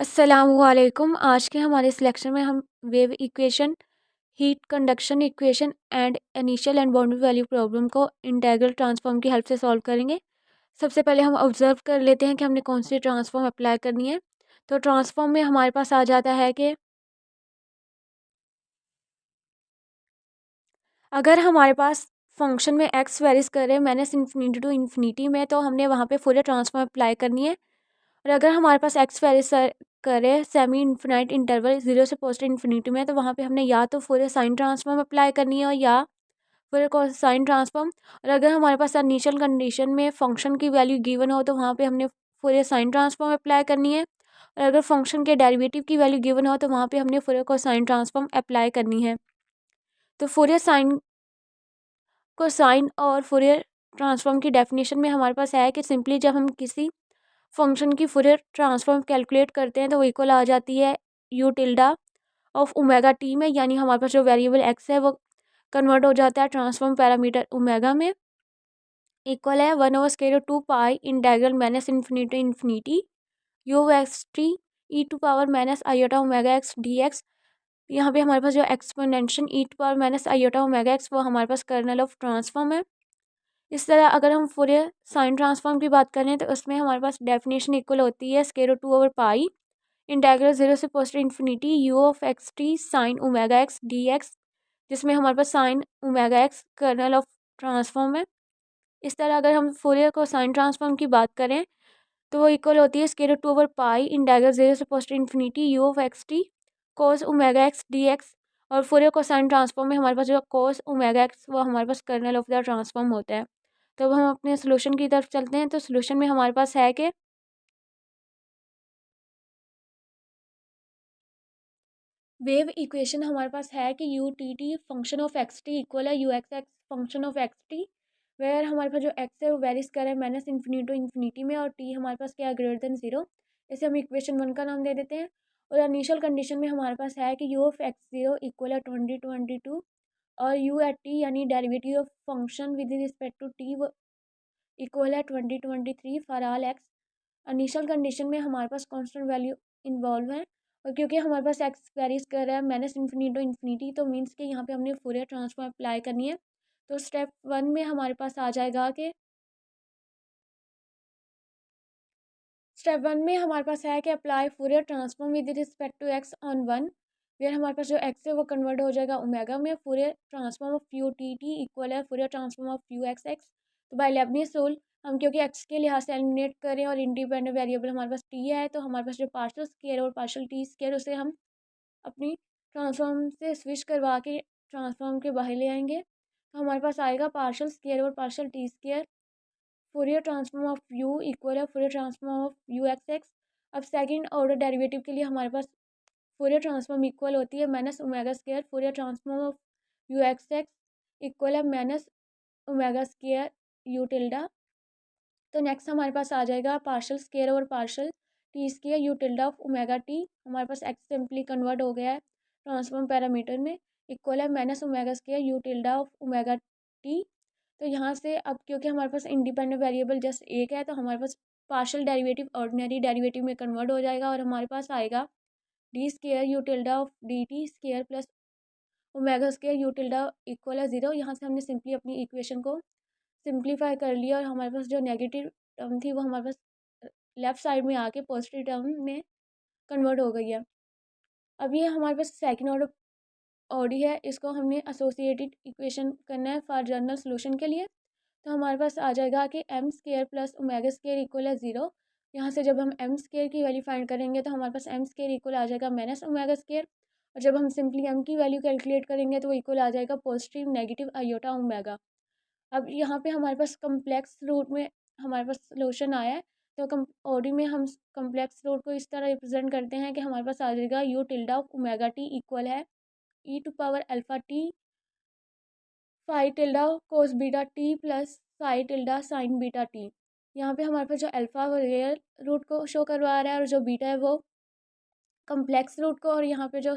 अस्सलामुअलैकुम। आज के हमारे इस लेक्चर में हम wave equation, heat conduction equation and initial and boundary value problem को इंटीग्रल ट्रांसफॉर्म की हेल्प से सॉल्व करेंगे। सबसे पहले हम ऑब्जर्व कर लेते हैं कि हमने कौन सी ट्रांसफॉर्म अप्लाई करनी है। तो ट्रांसफॉर्म में हमारे पास आ जाता है कि अगर हमारे पास फंक्शन में एक्स वेरीज करे माइनस इन्फिनिटी टू इन्फिनिटी में, तो हमने वहाँ पे फूरियर ट्रांसफॉर्म अप्लाई करनी है। और अगर हमारे पास एक्स वेरीज करे सेमी इन्फिनाइट इंटरवल 0 से पॉजिटिव इन्फिनिटी में, तो वहाँ पे हमने या तो फूरियर साइन ट्रांसफॉर्म अप्लाई करनी है और या फिर कोसाइन ट्रांसफॉर्म। और अगर हमारे पास इनिशियल कंडीशन में फंक्शन की वैल्यू गिवन हो, तो वहाँ पे हमने फूरियर साइन ट्रांसफॉर्म अप्लाई करनी है। और अगर फंक्शन के डेरिवेटिव की वैल्यू गिवन हो, तो वहाँ पे हमने फूरियर कोसाइन ट्रांसफॉर्म अप्लाई करनी है। तो फूरियर साइन कोसाइन और फूरियर ट्रांसफॉर्म की डेफिनेशन में हमारे पास है कि सिंपली जब हम किसी फंक्शन की फूरियर ट्रांसफॉर्म कैलकुलेट करते हैं, तो वो इक्वल आ जाती है u tilde of omega T में, यानी हमारे पास जो वेरिएबल एक्स है वो कन्वर्ट हो जाता है ट्रांसफॉर्म पैरामीटर ओमेगा में। इक्वल है 1/√2 pi integral minus infinity infinity u x t e to power minus iota omega x d x. यहाँ पे हमारे पास जो exponential e to power minus iota omega x, वो हमारे पास कर्नल ऑफ ट्रांसफॉर्म है। इस तरह अगर हम फूरियर साइन ट्रांसफॉर्म की बात करें, तो उसमें हमारे पास डेफिनेशन इक्वल होती है √2/पाई इंटीग्रल 0 से positive infinity u of x t sine omega x d x, जिसमें हमारे पास sine omega x kernel of transform है। इस तरह अगर हम फूरियर को साइन ट्रांसफॉर्म की बात करें, तो वो इक्वल होती है √2/पाई इंटीग्रल 0 से positive infinity u of x T cos omega x d x. और फूरियर को साइन ट्रांसफॉर्म में हमारे पास जो कोस ओमेगा एक्स, वो हमारे पास कर्नल ऑफ द ट्रांसफॉर्म होता है। तो अब हम अपने सोल्यूशन की तरफ चलते हैं। तो सोल्यूशन में हमारे पास है कि वेव इक्वेशन हमारे पास है कि u t t function of x T equal है u x x function of x t, where हमारे पास जो एक्स है वो वेरीज कर रहा है माइनस इन्फिनिटी टू इन्फिनिटी में, और टी हमारे पास क्या है ग्रेटर देन 0। इसे हम इक्वेशन 1 का नाम दे देते हैं। और इनिशियल कंडीशन में हमारे पास है कि यू ऑफ एक्स 0 इक्वल है 2022 और यू एट टी यानी derivative of function with respect to T वो इक्वल है 2023 for all X. Initial condition में हमारे पास कांस्टेंट वैल्यू इन्वॉल्व है, और क्योंकि हमारे पास एक्स वेरीज कर रहा है माइनस इन्फिनिटी टू इन्फिनिटी, तो मीन्स कि यहाँ पे हमने फूरियर ट्रांसफॉर्म अप्लाई करनी है। तो स्टेप 1 में हमारे पास आ जाएगा कि apply Fourier transform with respect to x on one, फिर हमारे पास जो एक्स है वो कन्वर्ट हो जाएगा ओमेगा में। Fourier transform of u t t equal है Fourier transform of u x x. तो बाय लेबनीज रूल हम क्योंकि एक्स के लिहाज से एलिमिनेट करें और इंडिपेंडेंट वेरिएबल हमारे पास टी है, तो हमारे पास जो पार्शियल स्क्वायर और पार्शियल टी स्क्वायर, उसे हम अपनी ट्रांसफॉर्म से स्विच करवा के ट्रांसफॉर्म के बाहर ले आएंगे। तो हमारे पास आएगा पार्शियल स्क्वायर और partial t square Fourier transform of u equal है Fourier transform of u x x. अब सेकंड ऑर्डर डेरिवेटिव के लिए हमारे पास फूरियर ट्रांसफॉर्म इक्वल होती है minus omega square Fourier transform of u x x equal है minus omega square u tilde. तो नेक्स्ट हमारे पास आ जाएगा पार्शियल स्क्वायर और partial t square u tilde of omega t. हमारे पास एक्स सिंपली कन्वर्ट हो गया है ट्रांसफॉर्म पैरामीटर में, इक्वल है minus omega square u tilde of omega T. तो यहाँ से अब क्योंकि हमारे पास इंडिपेंडेंट वेरिएबल जस्ट एक है, तो हमारे पास पार्शियल डेरिवेटिव ऑर्डिनरी डेरिवेटिव में कन्वर्ट हो जाएगा, और हमारे पास आएगा D square u tilde of D T square plus omega square u tilde equal है 0। यहाँ से हमने सिंपली अपनी इक्वेशन को सिंप्लीफाई कर लिया, और हमारे पास जो नेगेटिव टर्म थी वो हमारे पास लेफ्ट साइड में आके पॉजिटिव टर्म में कन्वर्ट हो गई है। अब ये हमारे पास सेकंड ऑर्डर ऑडी है, इसको हमने एसोसिएटेड इक्वेशन करना है फॉर जनरल सोल्यूशन के लिए। तो हमारे पास आ जाएगा कि M square plus omega square equal है 0। यहाँ से जब हम एम स्केयर की वैल्यू फाइंड करेंगे, तो हमारे पास एम स्केयर इक्वल आ जाएगा माइनस ओमेगा स्केयर, और जब हम सिंपली एम की वैल्यू कैलकुलेट करेंगे, तो वो इक्वल आ जाएगा पॉजिटिव नेगेटिव आयोटा ओमेगा। अब यहाँ पे हमारे पास कम्प्लेक्स रूट में हमारे पास सोल्यूशन आया है। तो कम ओडी में हम कम्प्लेक्स रूट को इस तरह रिप्रेजेंट करते हैं कि हमारे पास आ जाएगा u tilde of omega t equal है e to power alpha t phi tilde cos beta t plus phi tilde sine beta t. यहाँ पे हमारे पास जो अल्फा वो रियल रूट को शो करवा रहा है, और जो बीटा है वो कम्प्लेक्स रूट को, और यहाँ पे जो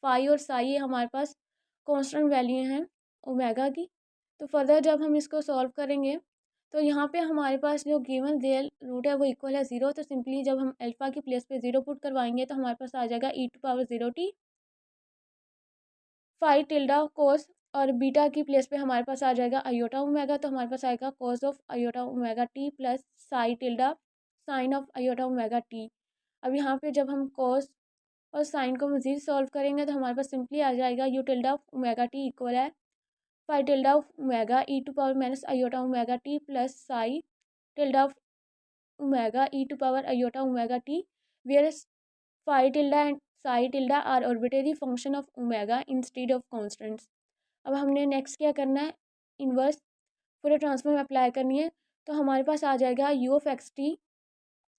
फाई और साई है हमारे पास कांस्टेंट वैल्यू हैं ओमेगा की। तो फर्दर जब हम इसको सॉल्व करेंगे, तो यहाँ पे हमारे पास जो गिवन रियल रूट है वो इक्वल है 0, तो सिंपली जब हम अल्फ़ा की प्लेस पे 0 पुट करवाएंगे तो हमारे पास आ जाएगा e⁻0t फाई टिल्डा कोस, और बीटा की प्लेस पे हमारे पास आ जाएगा आयोटा ओमेगा, तो हमारे पास आएगा cos of iota omega T plus psi tilde sine of iota omega T. अब यहाँ पे जब हम कोस और साइन को मज़ीद सॉल्व करेंगे तो हमारे पास सिंपली आ जाएगा u tilde of omega t equal है phi tilde of omega e⁻ iota omega T plus psi tilde of omega e⁻आयोटा omega t, where phi tilde and psi tilde are arbitrary function of omega instead of constants। अब हमने next क्या करना है, inverse Fourier transform apply करनी है। तो हमारे पास आ जाएगा यू ऑफ एक्स टी,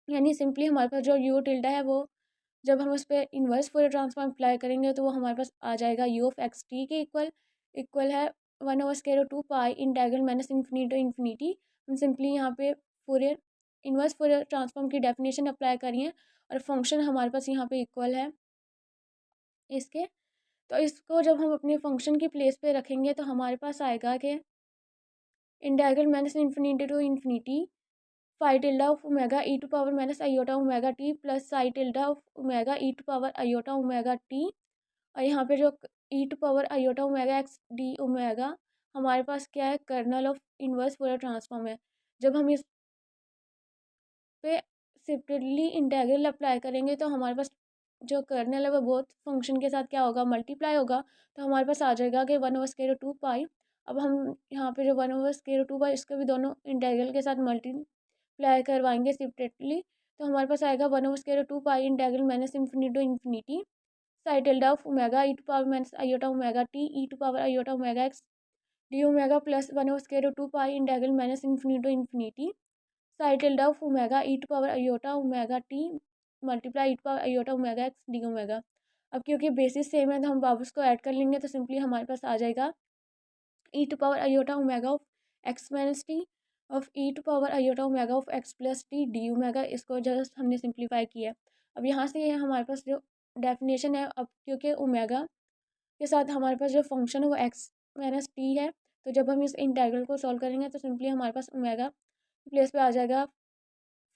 यानी सिंपली हमारे पास जो यू टिल्डा है वो जब हम उस पर इन्वर्स फूरियर ट्रांसफॉर्म अप्लाई करेंगे तो वो हमारे पास आ जाएगा यू ऑफ एक्स टी के इक्वल है 1/√2 pi integral minus infinity to infinity. हम सिंपली यहाँ पे फूरियर इन्वर्स फूरियर ट्रांसफॉर्म की डेफिनेशन अप्लाई करिए और फंक्शन हमारे पास यहाँ पे इक्वल है इसके। तो इसको जब हम अपने फंक्शन की प्लेस पे रखेंगे तो हमारे पास आएगा कि integral minus infinity to infinity phi tilde of omega e⁻आयोटा omega T plus psi tilde of omega e⁻आयोटा ओमेगा टी, और यहाँ पे जो e⁻आयोटा ओमेगा एक्स डी ओमेगा हमारे पास क्या है, kernel of inverse Fourier transform है। जब हम इस पे सेपरेटली इंटीग्रल अप्लाई करेंगे तो हमारे पास जो कर्नल है वो बोथ फंक्शन के साथ क्या होगा, मल्टीप्लाई होगा। तो हमारे पास आ जाएगा कि 1/√2 पाई। अब हम यहाँ पे जो 1/√2 पाई इसको भी दोनों इंटीग्रल के साथ मल्टीप्लाई करवाएंगे सेपरेटली, तो हमारे पास आएगा 1/√2 pi integral minus infinity to infinity psi tilde of omega e⁻आयोटा ओमेगा टी e⁻आयोटा omega x d omega plus 1/√2 pi integral minus infinity to infinity psi tilde of omega e⁻आयोटा ओमेगा टी मल्टीप्लाई e⁻आयोटा omega x d omega. अब क्योंकि basis same है तो हम वापस को ऐड कर लेंगे, तो सिंपली हमारे पास आ जाएगा e⁻आयोटा omega of x minus t of e⁻आयोटा omega of x plus t d omega. इसको जस्ट हमने सिंप्लीफाई किया। अब यहाँ से ये हमारे पास जो डेफिनेशन है, अब क्योंकि ओमेगा के साथ हमारे पास जो फंक्शन है वो एक्स माइनस टी है, तो जब हम इस इंटीग्रल को सॉल्व करेंगे तो सिंपली हमारे पास ओमेगा प्लेस पे आ जाएगा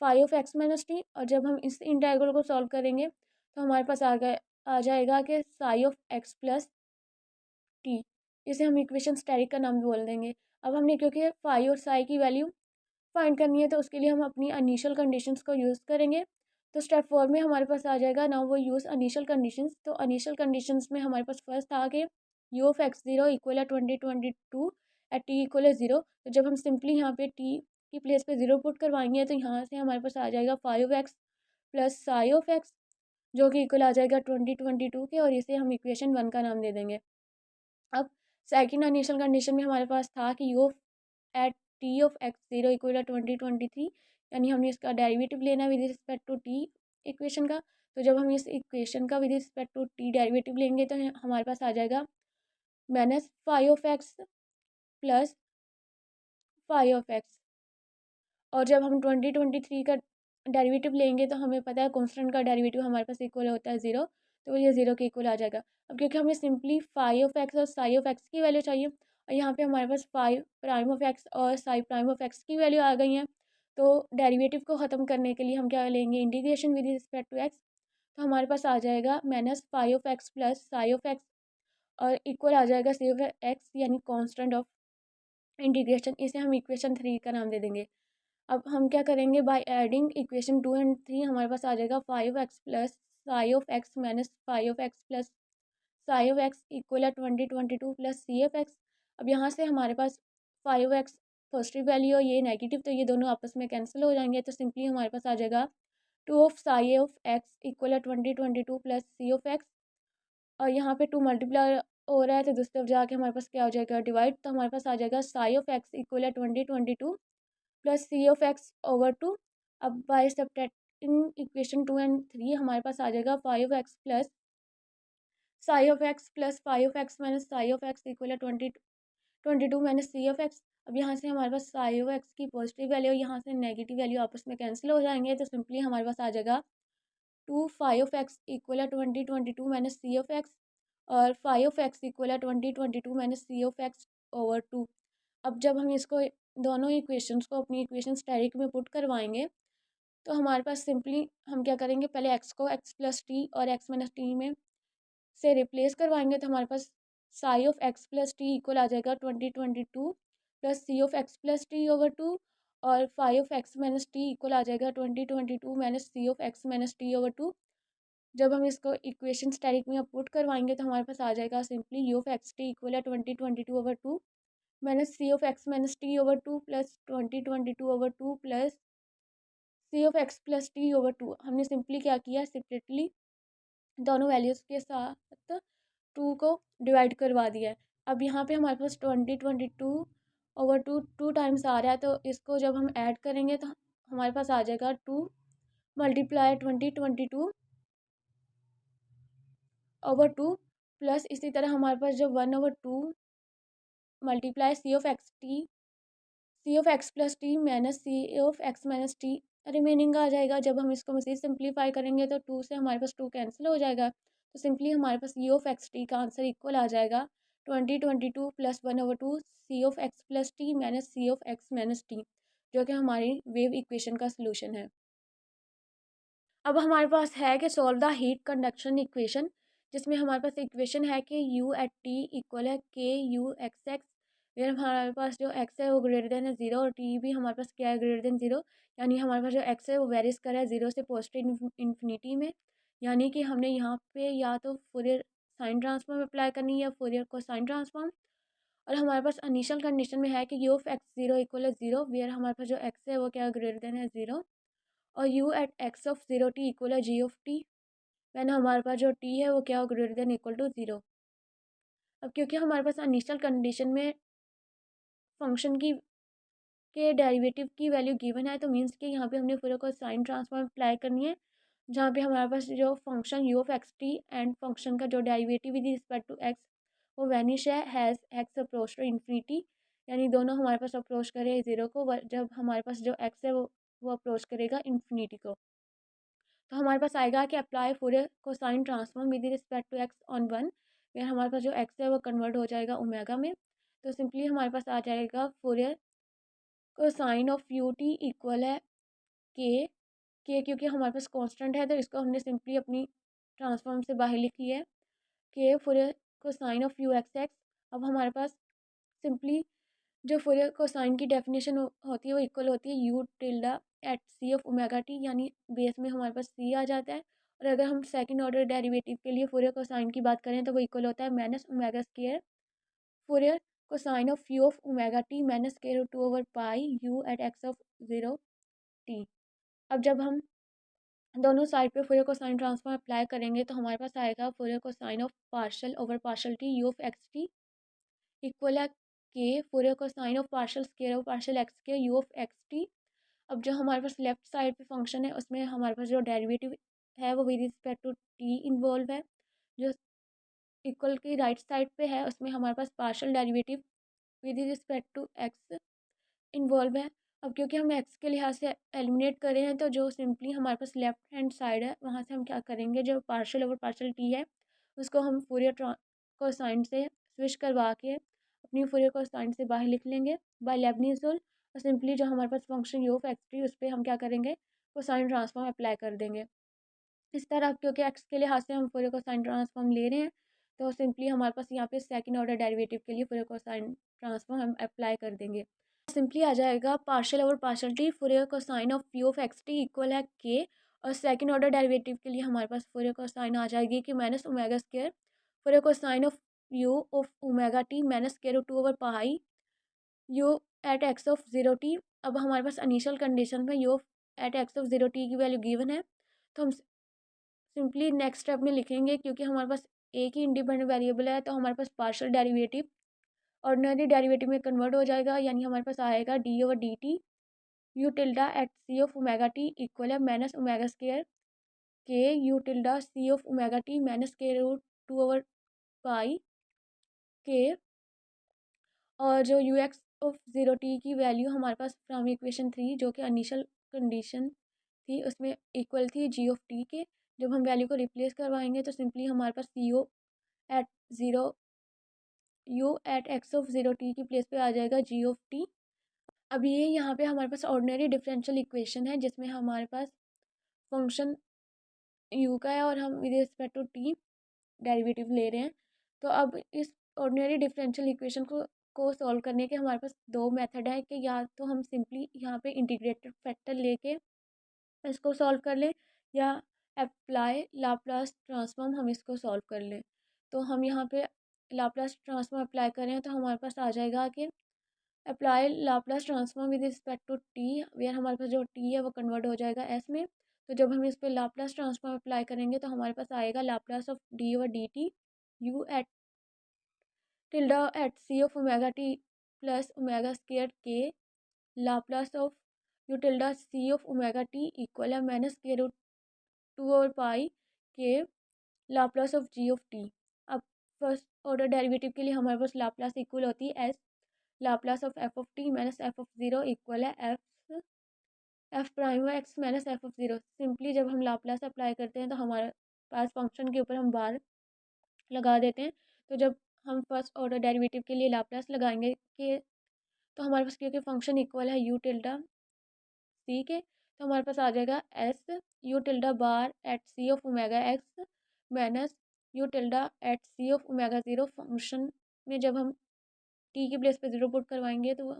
phi of x minus T, और जब हम इस इंटीग्रल को सॉल्व करेंगे तो हमारे पास आ जाएगा कि Sai of x plus T. इसे हम इक्वेशन स्टेरिक का नाम बोल देंगे। अब हमने क्योंकि फाई और साई की वैल्यू फाइंड करनी है तो उसके लिए हम अपनी इनिशियल कंडीशंस को यूज़ करेंगे। तो स्टेप 4 में हमारे पास आ जाएगा ना वो यूज़ इनिशियल कंडीशंस। तो इनिशियल कंडीशंस में हमारे पास फर्स्ट था कि u of x zero equal है 2022 एट टी इक्वल है ज़ीरो। तो जब हम सिंपली यहाँ पे टी की प्लेस पे 0 पुट करवाएंगे तो यहाँ से हमारे पास आ जाएगा five x plus psi of x, जो कि इक्वल आ जाएगा 2022 के, और इसे हम इक्वेशन 1 का नाम दे देंगे। अब सेकंड इनिशियल कंडीशन में हमारे पास था कि U at T of x zero equal 2023, यानी हमने इसका डेरिवेटिव लेना है with respect to T equation का। तो जब हम इस इक्वेशन का with respect to T derivative लेंगे तो हमारे पास आ जाएगा minus five of x plus five of X, और जब हम 2023 का डेरिवेटिव लेंगे तो हमें पता है कांस्टेंट का डेरिवेटिव हमारे पास इक्वल होता है 0, तो ये 0 के इक्वल आ जाएगा। अब क्योंकि हमें सिंपली फाई ऑफ एक्स और साई ऑफ एक्स की वैल्यू चाहिए, और यहाँ पे हमारे पास फाई प्राइम ऑफ एक्स और साई प्राइम ऑफ एक्स की वैल्यू आ गई हैं, तो डेरिवेटिव को ख़त्म करने के लिए हम क्या लेंगे, integration with respect to X. तो हमारे पास आ जाएगा minus phi of x plus psi of X, और इक्वल आ जाएगा सी ऑफ एक्स, यानी कॉन्स्टेंट ऑफ इंटीग्रेशन। इसे हम इक्वेशन 3 का नाम दे देंगे। अब हम क्या करेंगे, बाय एडिंग इक्वेशन 2 एंड 3 हमारे पास आ जाएगा five x plus psi of x minus five of x plus psi of X equal है 2022 प्लस सी ऑफ एक्स। अब यहाँ से हमारे पास फाइव एक्स पॉजिटिव वैल्यू और ये नेगेटिव, तो ये दोनों आपस में कैंसिल हो जाएंगे, तो सिंपली हमारे पास आ जाएगा 2 of Sai of X equal है 2022 प्लस सी ऑफ एक्स, और यहाँ पे 2 मल्टीप्लाई हो रहा है तो दूसरी तरफ जाके हमारे पास क्या हो जाएगा, डिवाइड। तो हमारे पास आ जाएगा साई ऑफ एक्स इक्वल है 2022 plus C of X over 2। अब बाय सब्ट्रैक्टिंग इक्वेशन 2 एंड 3 हमारे पास आ जाएगा five x plus psi of x plus five of x minus psi of X equal है 22 माइनस सी ऑफ एक्स। अब यहाँ से हमारे पास साई ऑफ एक्स की पॉजिटिव वैल्यू यहाँ से नेगेटिव वैल्यू आपस में कैंसिल हो जाएंगे, तो सिंपली हमारे पास आ जाएगा 2 फाइव ऑफ एक्स इक्वल है 2022 माइनस सी ऑफ एक्स, और फाइव ऑफ एक्स इक्वल है 2022 minus C of X over 2। अब जब हम इसको दोनों इक्वेशंस को अपनी इक्वेशन स्टेरिक में पुट करवाएंगे तो हमारे पास सिंपली हम क्या करेंगे, पहले एक्स को एक्स प्लस टी और एक्स माइनस टी में से रिप्लेस करवाएंगे तो हमारे पास psi of x plus t equal आ जाएगा 2022 plus C of x plus T over 2 और five of x minus t equal आ जाएगा 2022 minus C of x minus T over 2। जब हम इसको इक्वेशन स्टेरिक में पुट करवाएंगे तो हमारे पास आ जाएगा simply you of x T equal है 2022 over 2 minus C of x minus T over 2 plus 2022 over 2 plus C of x plus T over 2। हमने सिंपली क्या किया, सेपरेटली दोनों वैल्यूज़ के साथ 2 को डिवाइड करवा दिया है। अब यहाँ पे हमारे पास 2022 ओवर 2 टू टाइम्स आ रहा है, तो इसको जब हम ऐड करेंगे तो हमारे पास आ जाएगा 2 मल्टीप्लाई 2022 ओवर 2 प्लस इसी तरह हमारे पास जो 1 over 2 multiply c of x plus t minus C of x minus t remaining आ जाएगा। जब हम इसको मज़ीद सिंप्लीफाई करेंगे तो 2 से हमारे पास 2 कैंसिल हो जाएगा, तो सिंपली हमारे पास यू ऑफ एक्स टी का आंसर इक्वल आ जाएगा 2022 plus 1 over 2 c of x plus t minus C of x minus t, जो कि हमारी वेव इक्वेशन का सोल्यूशन है। अब हमारे पास है कि solve the heat conduction equation, जिसमें हमारे पास इक्वेशन है कि यू एट टी इक्वल है के यू एक्स एक्स, फिर हमारे पास जो एक्स है वो ग्रेटर देन है ज़ीरो और टी भी हमारे पास क्या है, ग्रेटर देन ज़ीरो। यानी हमारे पास जो एक्स है वो वेरीज कर रहा है ज़ीरो से पॉजिटिव इन्फिनिटी में। यानी कि हमने यहाँ पे या तो फोरियर साइन ट्रांसफॉर्म अप्लाई करनी है या फोरियर कोसाइन ट्रांसफॉर्म। और हमारे पास इनिशियल कंडीशन में है कि u of x zero equal है ज़ीरो, वेयर हमारे पास जो एक्स है वो क्या ग्रेटर देन है ज़ीरो और you at x of zero t equal है जी ऑफ टी, वैन हमारे पास जो टी है वो क्या हो, greater than equal to zero. अब क्योंकि हमारे पास इनिशियल कंडीशन में फंक्शन की के डेरिवेटिव की वैल्यू गिवन है, तो मीन्स कि यहाँ पे हमने पूरे को साइन ट्रांसफॉर्म अप्लाई करनी है, जहाँ पे हमारे पास जो function u of x t and function का जो derivative with respect to x वो वैनिश है has x approach to infinity. यानी दोनों हमारे पास अप्रोच करे ज़ीरो को, जब हमारे पास जो एक्स है वो अप्रोच करेगा इन्फिनिटी को। तो हमारे पास आएगा कि apply Fourier cosine transform with respect to x on one, फिर हमारे पास जो एक्स है वो कन्वर्ट हो जाएगा ओमेगा में। तो सिंपली हमारे पास आ जाएगा Fourier cosine of u T equal है के क्योंकि हमारे पास कांस्टेंट है तो इसको हमने सिंपली अपनी ट्रांसफॉर्म से बाहर लिख लिया है के Fourier cosine of u x x. अब हमारे पास सिंपली जो फोरियर कोसाइन की डेफिनेशन होती है वो इक्वल होती है u tilde at c of omega t, यानी बेस में हमारे पास सी आ जाता है। और अगर हम सेकंड ऑर्डर डेरिवेटिव के लिए फोरियर कोसाइन की बात करें तो वो इक्वल होता है minus omega square Fourier cosine of u of omega t minus square root two over pi u at x of zero t. अब जब हम दोनों साइड पे फोरियर कोसाइन ट्रांसफॉर्म अप्लाई करेंगे तो हमारे पास आएगा Fourier cosine of partial over partial t u of x T equal है के Fourier cosine of partial square of partial x k u of x t. अब जो हमारे पास लेफ्ट साइड पे फंक्शन है उसमें हमारे पास जो डेरिवेटिव है वो with respect to t involve है, जो इक्वल की राइट साइड पे है उसमें हमारे पास partial derivative with respect to x involve है। अब क्योंकि हम एक्स के लिहाज से एलिमिनेट कर रहे हैं तो जो सिंपली हमारे पास लेफ्ट हैंड साइड है वहाँ से हम क्या करेंगे, जो पार्शियल ओवर पार्शियल टी है उसको हम फोरियर कोसाइन से स्विच करवा के अपनी फोरियर कोसाइन से बाहर लिख लेंगे बाय लेबनीज़ रूल। और सिंपली जो हमारे पास function u of x t उस पर हम क्या करेंगे, कोसाइन ट्रांसफॉर्म अप्लाई कर देंगे। इस तरह क्योंकि एक्स के लिहाज से हम फोरियर कोसाइन ट्रांसफॉर्म ले रहे हैं तो सिंपली हमारे पास यहाँ पे सेकंड ऑर्डर डेरिवेटिव के लिए फोरियर कोसाइन ट्रांसफॉर्म हम अप्लाई कर देंगे। सिंपली आ जाएगा partial over partial T Fourier cosine of u of x T equal है के, और सेकंड ऑर्डर डेरिवेटिव के लिए हमारे पास फोरियर कोसाइन आ जाएगी कि minus omega square Fourier cosine of u of omega t minus square root two over pi u at x of zero t. अब हमारे पास इनिशियल कंडीशन में u at x of zero t की value given है, तो हम simply next step में लिखेंगे क्योंकि हमारे पास एक ही इंडिपेंडेंट वेरिएबल है तो हमारे पास पार्शियल डेरिवेटिव ऑर्डिनरी डेरिवेटिव में कन्वर्ट हो जाएगा। यानी हमारे पास आएगा d over d t u tilde at c of omega t equal है minus omega square k u tilde c of omega t minus square root two over pi k. और जो u x of zero t की value हमारे पास from equation 3 जो कि initial condition थी उसमें इक्वल थी जी ऑफ टी के। जब हम वैल्यू को रिप्लेस करवाएंगे तो सिंपली हमारे पास c o at zero u at x of zero t की प्लेस पे आ जाएगा जी ऑफ टी। अब ये यहाँ पे हमारे पास ऑर्डिनरी डिफरेंशियल इक्वेशन है जिसमें हमारे पास फंक्शन यू का है और हम with respect to T derivative ले रहे हैं। तो अब इस ऑर्डिनरी डिफरेंशियल इक्वेशन को सॉल्व करने के हमारे पास दो मेथड है कि या तो हम सिंपली यहाँ पे इंटीग्रेटेड फैक्टर लेके इसको सॉल्व कर लें या अप्लाई लाप्लास ट्रांसफॉर्म हम इसको सॉल्व कर लें। तो हम यहाँ पे लाप्लास ट्रांसफॉर्म अप्लाई करें तो हमारे पास आ जाएगा कि apply Laplace transform with respect to t, where हमारे पास जो टी है वो कन्वर्ट हो जाएगा एस में। तो जब हम इस पर लाप्लास ट्रांसफॉर्म अप्लाई करेंगे तो हमारे पास आएगा Laplace of d over d t u at tilde at c of omega T plus omega square k Laplace of u tilde c of omega t equal है minus k root two over pi k Laplace of g of t. अब first order derivative के लिए हमारे पास Laplace equal होती है s Laplace of f of t minus f of zero equal है f prime x minus f of zero. Simply जब हम लाप्लास अप्लाई करते हैं तो हमारे पास फंक्शन के ऊपर हम बार लगा देते हैं। तो जब हम फर्स्ट ऑर्डर डेरिवेटिव के लिए लाप्लास लगाएंगे कि तो हमारे पास क्योंकि फंक्शन इक्वल है यू टिल्डा सी के, तो हमारे पास आ जाएगा s u tilde bar at c of omega x minus u tilde at c of omega zero. Function में जब हम टी की प्लेस पे ज़ीरो पुट करवाएंगे तो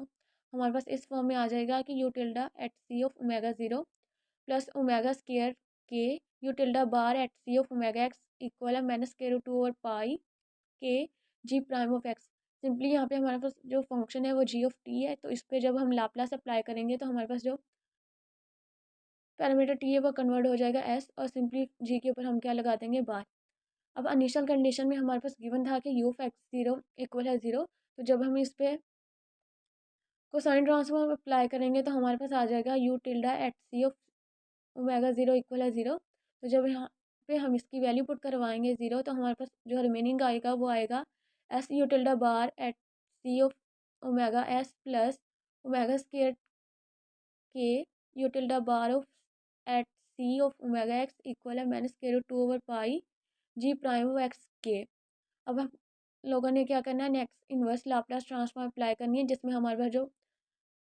हमारे पास इस फॉर्म में आ जाएगा कि u tilde at c of omega zero plus omega square k u tilde bar at c of omega x equal है minus k root two over pi k g prime of x. Simply यहाँ पे हमारे पास जो function है वो जी of T है, तो इस पर जब हम लाप्लास अप्लाई करेंगे तो हमारे पास जो पैरामीटर टी है वो कन्वर्ट हो जाएगा एस और सिंपली जी के ऊपर हम क्या लगा देंगे बार। अब इनिशियल कंडीशन में हमारे पास गिवन था कि u of x zero equal है ज़ीरो, तो जब हम इस पर कोसाइन ट्रांसफॉर्म अप्लाई करेंगे तो हमारे पास आ जाएगा u tilde at c of omega zero equal है ज़ीरो। तो जब यहाँ पे हम इसकी वैल्यू पुट करवाएंगे ज़ीरो तो हमारे पास जो रिमेनिंग आएगा वो आएगा s u tilde bar at c of omega s plus omega square k u tilde bar of at c of omega x equal है minus k root two over pi g prime of x k. अब हम लोगों ने क्या करना है, next inverse Laplace transform apply करनी है जिसमें हमारे पास जो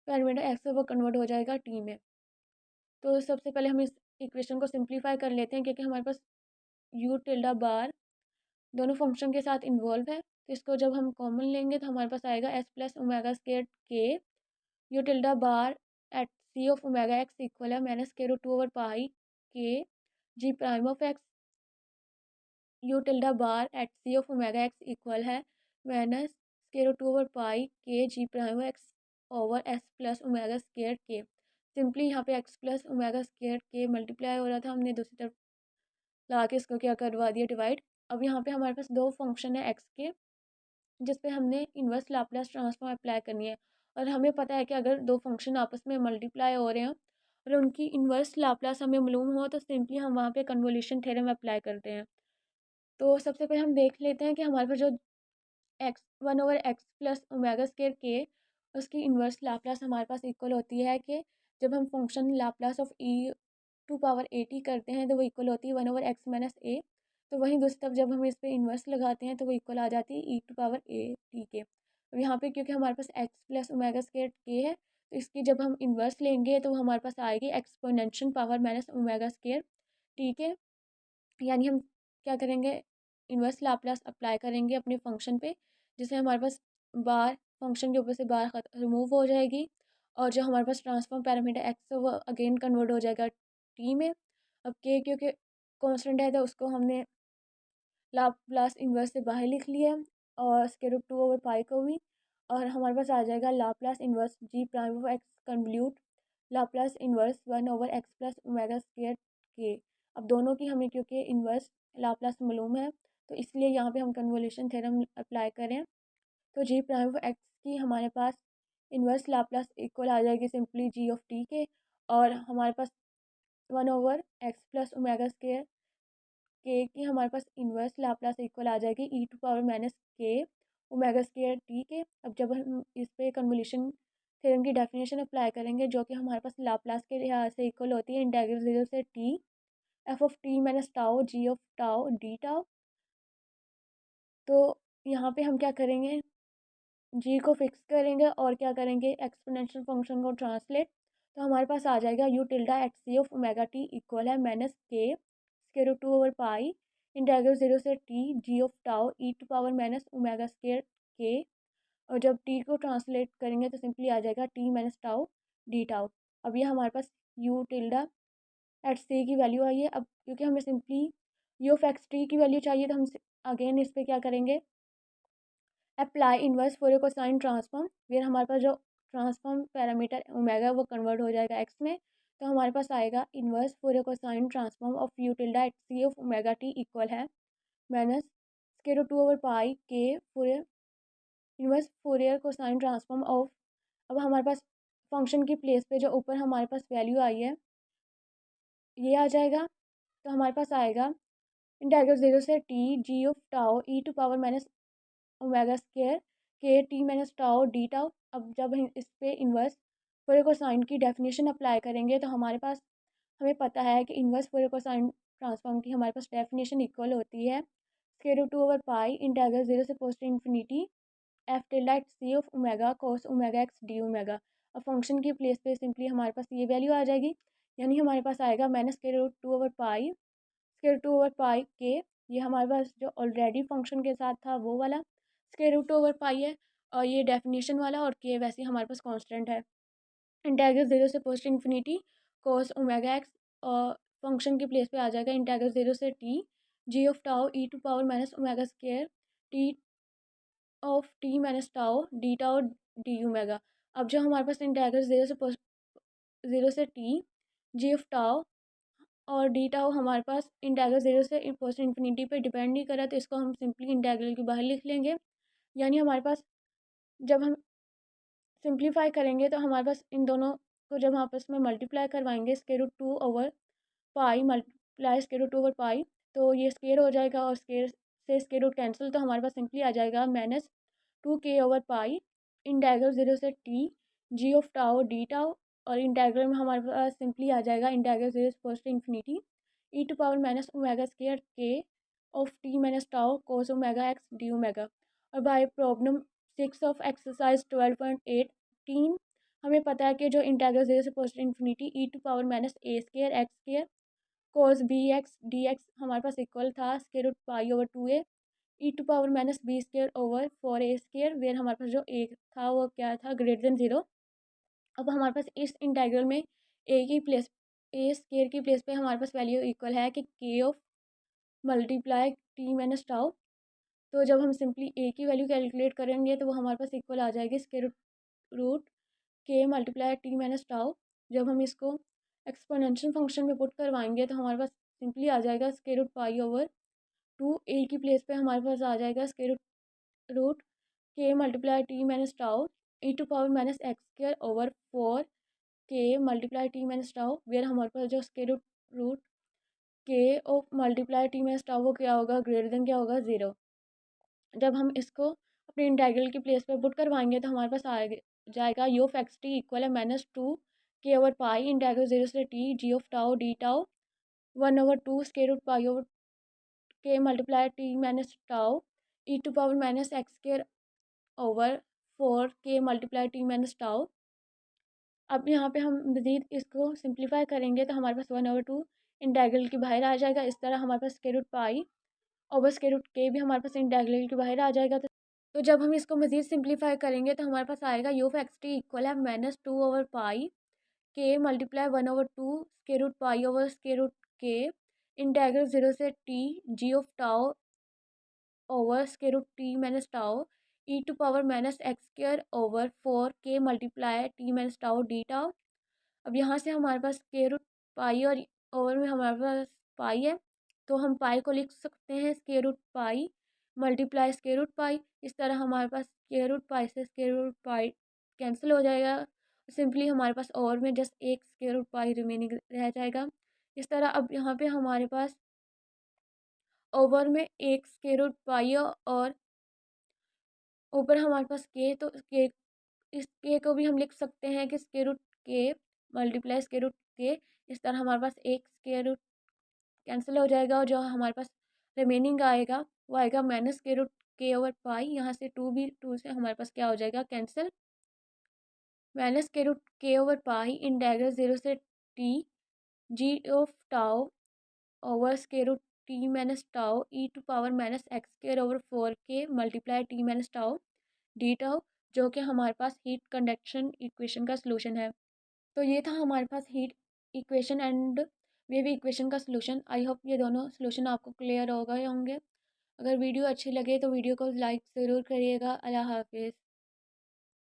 पैरामीटर एक्स है वो कन्वर्ट हो जाएगा टी में। तो सबसे पहले हम इस इक्वेशन को सिंप्लीफाई कर लेते हैं क्योंकि हमारे पास यू टिल्डा बार दोनों फंक्शन के साथ इन्वॉल्व है। तो इसको जब हम कॉमन लेंगे तो हमारे पास आएगा s plus omega square k u tilde bar at c of omega x equal है minus k root two over pi k g prime of x u tilde bar at c of omega x equal है minus k root two over pi k g prime x over s plus omega square k. Simply यहाँ पे x plus omega square k multiply हो रहा था, हमने दूसरी तरफ लगा के इसको क्या करवा दिया डिवाइड। अब यहाँ पे हमारे पास दो फंक्शन है एक्स के जिस पे हमने इन्वर्स लाप्लास ट्रांसफॉर्म अप्लाई करनी है और हमें पता है कि अगर दो फंक्शन आपस में मल्टीप्लाई हो रहे हैं और उनकी इन्वर्स लाप्लास हमें मालूम हो तो सिंपली हम वहाँ पे कन्वोल्यूशन थ्योरम अप्लाई करते हैं। तो सबसे पहले हम देख लेते हैं कि हमारे पास जो x one over x plus omega square के उसकी इन्वर्स लाप्लास हमारे पास इक्वल होती है कि जब हम function Laplace of e to power a t करते हैं तो वो इक्वल होती है one over x minus a. तो वहीं दूसरी तरफ जब हम इस पर इन्वर्स लगाते हैं तो वो इक्वल आ जाती है e to power a T k. अब यहाँ पे क्योंकि हमारे पास एक्स प्लस ओमेगा स्केयर के है तो इसकी जब हम इन्वर्स लेंगे तो हमारे पास आएगी exponential power minus omega square T के। यानी हम क्या करेंगे, इन्वर्स लाप्लास अप्लाई करेंगे अपने फंक्शन पे जिससे हमारे पास बार फंक्शन के ऊपर से बार रिमूव हो जाएगी और जो हमारे पास ट्रांसफॉर्म पैरामीटर एक्स है वो अगेन कन्वर्ट हो जाएगा टी में। अब के क्योंकि कांस्टेंट है तो उसको हमने लाप्लास इन्वर्स से बाहर लिख लिया और square root two over pi को भी, और हमारे पास आ जाएगा Laplace inverse g prime of x convolute Laplace inverse one over x plus omega square k. अब दोनों की हमें क्योंकि इन्वर्स लाप्लास मालूम है तो इसलिए यहाँ पे हम कन्वोल्यूशन थ्योरम अप्लाई करें तो जी प्राइम ऑफ एक्स की हमारे पास इन्वर्स लाप्लास इक्वल आ जाएगी simply g of t k, और हमारे पास one over x plus omega square k की हमारे पास इन्वर्स लाप्लास इक्वल आ जाएगी e to power minus k omega square t k. अब जब हम इस पे कन्वोल्यूशन थ्योरम की डेफिनेशन अप्लाई करेंगे जो कि हमारे पास लाप्लास के लिहाज से इक्वल होती है इंटीग्रल जीरो से t f of t minus tau g of tau d tau. तो यहाँ पे हम क्या करेंगे, जी को फिक्स करेंगे और क्या करेंगे, एक्सपोनेंशियल फंक्शन को ट्रांसलेट। तो हमारे पास आ जाएगा u tilde x c of omega t equal है माइनस के स्क्वायर रूट 2/पाई इंटीग्रल 0 से t g of tau e to power minus omega square k. और जब टी को ट्रांसलेट करेंगे तो सिंपली आ जाएगा t minus tau d tau. अब ये हमारे पास यू टिल्डा एट सी की वैल्यू आई है। अब क्योंकि हमें simply you of x t की वैल्यू चाहिए तो हम अगेन इस पर क्या करेंगे, apply inverse Fourier cosine transform. फिर हमारे पास जो ट्रांसफॉर्म पैरामीटर ओमेगा वो कन्वर्ट हो जाएगा एक्स में। तो हमारे पास आएगा inverse Fourier cosine transform of u tilde at c of omega t equal है माइनस स्क्वायर रूट 2/पाई के Fourier inverse Fourier cosine transform of. अब हमारे पास फंक्शन की प्लेस पे जो ऊपर हमारे पास वैल्यू आई है ये आ जाएगा। तो हमारे पास आएगा इंटीग्रल 0 से t g of tau e to power minus omega square k t minus tau d tau. अब जब हम इस पे इन्वर्स फोरियर कोसाइन की डेफिनेशन अप्लाई करेंगे तो हमारे पास हमें पता है कि इन्वर्स फोरियर कोसाइन ट्रांसफॉर्म की हमारे पास डेफिनेशन इक्वल होती है स्क्वायर रूट 2/पाई इंटीग्रल 0 से post infinity f tilde x c of omega cos omega x d omega. अब फंक्शन की प्लेस पे सिंपली हमारे पास ये वैल्यू आ जाएगी, यानी हमारे पास आएगा माइनस स्क्वायर रूट 2/पाई स्क्वायर रूट 2/पाई के। ये हमारे पास जो ऑलरेडी फंक्शन के साथ था वो वाला स्क्वायर रूट 2/पाई है, और ये डेफिनेशन वाला, और के वैसे हमारे पास कांस्टेंट है। इंटीग्रल 0 से post infinity cos omega x, और फंक्शन की प्लेस पे आ जाएगा इंटीग्रल 0 से t g of tau e to power minus omega square t of t minus tau d tau d omega. अब जो हमारे पास इंटीग्रल 0 से टी जी ऑफ टाउ और डी टाउ हमारे पास इंटीग्रल 0 से पोस्ट इन्फिनिटी पे डिपेंड नहीं कर रहा, तो इसको हम सिंपली इंटीग्रल के बाहर लिख लेंगे। यानी हमारे पास जब हम सिंप्लीफाई करेंगे तो हमारे पास इन दोनों को जब हम आपस में मल्टीप्लाई करवाएंगे स्क्वायर रूट 2/पाई मल्टीप्लाई स्क्वायर रूट 2/पाई, तो ये स्क्वायर हो जाएगा और स्क्वायर से स्क्वायर रूट कैंसिल, तो हमारे पास सिंपली आ जाएगा माइनस 2k/पाई इंटीग्रल 0 से t g of tau d tau. और इंटीग्रल में हमारे पास सिंपली आ जाएगा इंटीग्रल 0 से post infinity e to power minus omega square k of t minus tau cos omega x d omega. और बाय प्रॉब्लम 6 ऑफ एक्सरसाइज 12.18 हमें पता है कि जो इंटीग्रल 0 से post infinity e to power minus a square x square cos b x d x हमारे पास equal था square root pi over 2a e to power minus b square over 4a square, where हमारे पास जो ए था वो क्या था, greater than 0। अब हमारे पास इस इंटीग्रल में ए की प्लेस ए स्क्वायर की प्लेस पे हमारे पास वैल्यू इक्वल है कि के of multiply t minus tau. तो जब हम सिंपली ए की वैल्यू कैलकुलेट करेंगे तो वो हमारे पास इक्वल आ जाएगी square root k multiply t minus tau. जब हम इसको एक्सपोनेंशियल फंक्शन में पुट करवाएंगे तो हमारे पास सिंपली आ जाएगा square root pi over 2a की प्लेस पे हमारे पास आ जाएगा square root k multiply t minus tau e to power minus x square over 4 k multiply t minus tau, where हमारे पास जो square root k of multiply t minus tau वो क्या होगा, ग्रेटर देन क्या होगा, 0। जब हम इसको अपने इंटीग्रल की प्लेस पे पुट करवाएंगे तो हमारे पास आ जाएगा u of x T equal है -2 k/पाई इंटीग्रल 0 से t g of tau d tau 1/2 square root pi over k multiply t minus tau e to power minus x square over 4 k multiply t minus tau. अब यहाँ पे हम मज़ीद इसको simplify करेंगे तो हमारे पास 1/2 इंटीग्रल के बाहर आ जाएगा। इस तरह हमारे पास square root pi over square root k भी हमारे पास इंटीग्रल के बाहर आ जाएगा। तो जब हम इसको मज़ीद सिंप्लीफाई करेंगे तो हमारे पास आएगा u of x T equal है -2/पाई k multiply 1/2 square root pi over square root k integral 0 से t g of tau over square root t minus tau e to power minus x square over 4 k multiply t minus tau d tau. अब यहाँ से हमारे पास square root पाई और over में हमारे पास पाई है, तो हम पाई को लिख सकते हैं square root pi multiply square root pi. इस तरह हमारे पास स्क्वायर रूट पाई से स्क्वायर रूट पाई कैंसिल हो जाएगा, सिंपली हमारे पास ओवर में जस्ट एक स्क्वायर रूट पाई रिमेनिंग रह जाएगा। इस तरह अब यहाँ पे हमारे पास ओवर में एक स्क्वायर रूट पाई और ऊपर हमारे पास के, तो के इस के को भी हम लिख सकते हैं कि square root k multiply square root के। इस तरह हमारे पास एक स्क्वायर रूट कैंसिल हो जाएगा और जो हमारे पास रिमेनिंग आएगा वो आएगा minus square root k over पाई, यहाँ से टू भी टू से हमारे पास क्या हो जाएगा cancel, minus k root k over pi integral 0 से t g of tau over square root t minus tau e to power minus x square over 4 k multiply t minus tau d tau, जो कि हमारे पास heat conduction equation का solution है। तो ये था हमारे पास heat equation and wave equation का सलूशन। आई होप ये दोनों सलूशन आपको क्लियर हो गए होंगे। अगर वीडियो अच्छी लगे तो वीडियो को लाइक ज़रूर करिएगा। अल्लाह हाफिज़।